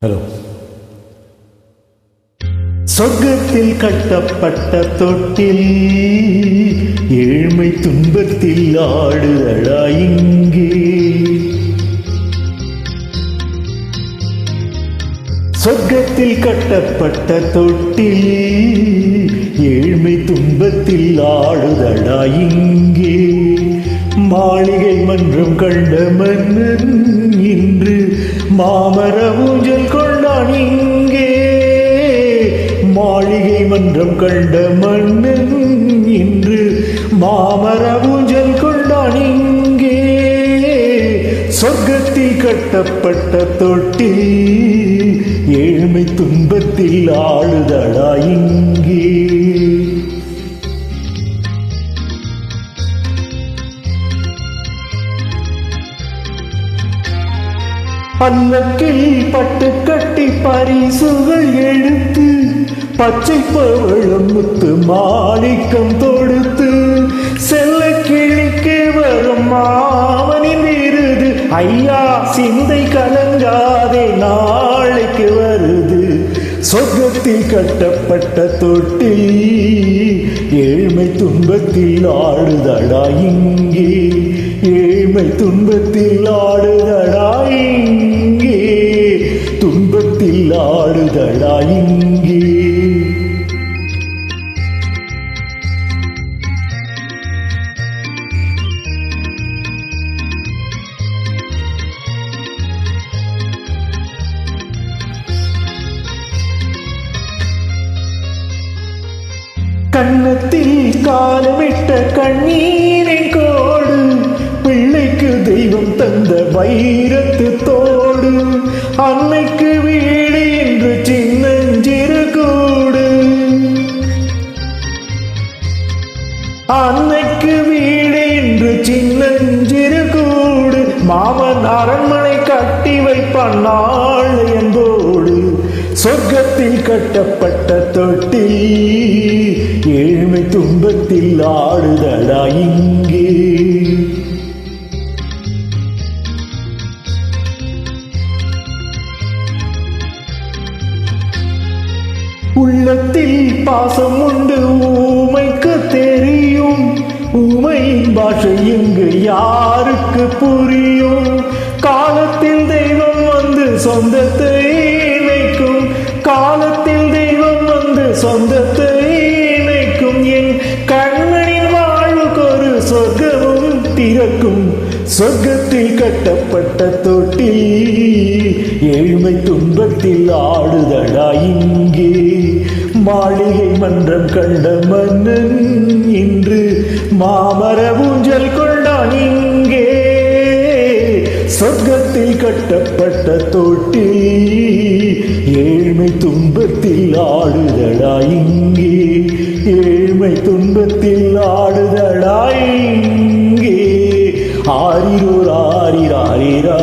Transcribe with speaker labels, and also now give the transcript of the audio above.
Speaker 1: Hello. சொர்க்கத்தில் கட்டப்பட்ட தொட்டில் ஏழ்மை துன்பத்தில் ஆடுதடா இங்கே. சொர்க்கத்தில் கட்டப்பட்ட தொட்டில் ஏழ்மை துன்பத்தில் ஆடுதடா இங்கே. மாளிகை மன்றம் கண்ட மன்னன் இன்று மாமர ஊஞ்சல் கொண்டான் இங்கே. மாளிகை மன்றம் கண்ட மன்னன் இன்று மாமர ஊஞ்சல் கொண்டான் இங்கே. சொர்க்கத்தில் கட்டப்பட்ட தொட்டில் ஏழ்மை துன்பத்தில் ஆடுதடா இங்கே. பல்லக்கில் பட்டு கட்டி பரிசுகள் எடுத்து பச்சை பவளம் முத்து மாணிக்கம் தொடுத்து செல்ல கிழிக்கு வரும் மாமனின் விருது. ஐயா சிந்தை கலங்காதே நாளைக்கு வருது. சொர்க்கத்தில் கட்டப்பட்ட தொட்டில் ஏழ்மை துன்பத்தில் ஆடுதடா இங்கே. ஏழ்மை துன்பத்தில் ஆடுதடா இங்கே. துன்பத்தில் ஆடுதடா இங்கே. கன்னத்தில் காலமிட்ட கண்ணீரின் கோடு பிள்ளைக்கு தெய்வம் தந்த வைரத்து தோடு. அன்னைக்கு வீடு என்று சின்னஞ்சிறு கூடு. அன்னைக்கு வீடு என்று சின்னஞ்சிறு கூடு. மாமன் அரண்மனை கட்டி வைப்பான் நாள் என்போடு. சொர்க்கத்தில் கட்டப்பட்ட தொட்டில் ஏழ்மை துன்பத்தில் ஆடுதடா இங்கே. உள்ளத்தில் பாசம் உண்டு ஊமைக்கு தெரியும். ஊமையின் பாஷை இங்கு யாருக்கு புரியும்? காலத்தில் தெய்வம் வந்து சொந்தத்தை இணைக்கும். காலத்தில் தெய்வம் வந்து சொந்தத்தை இணைக்கும். என் கண்ணனின் வாழ்வுக்கு ஒரு சொர்க்கமும் திறக்கும். சொர்க்கத்தில் கட்டப்பட்ட தொட்டில் ஏழ்மை துன்பத்தில் ஆடுதடா இங்கே. மாளிகை மன்றம் கண்ட மன்னன் இன்று மாமர ஊஞ்சல் கொண்டான் இங்கே. சொர்க்கத்தில் கட்டப்பட்ட தொட்டில் ஏழ்மை துன்பத்தில் ஆடுதடா இங்கே. ஏழ்மை துன்பத்தில் ஆடுதடா இங்கே. ஆரிரோ ஆரிராரிரா.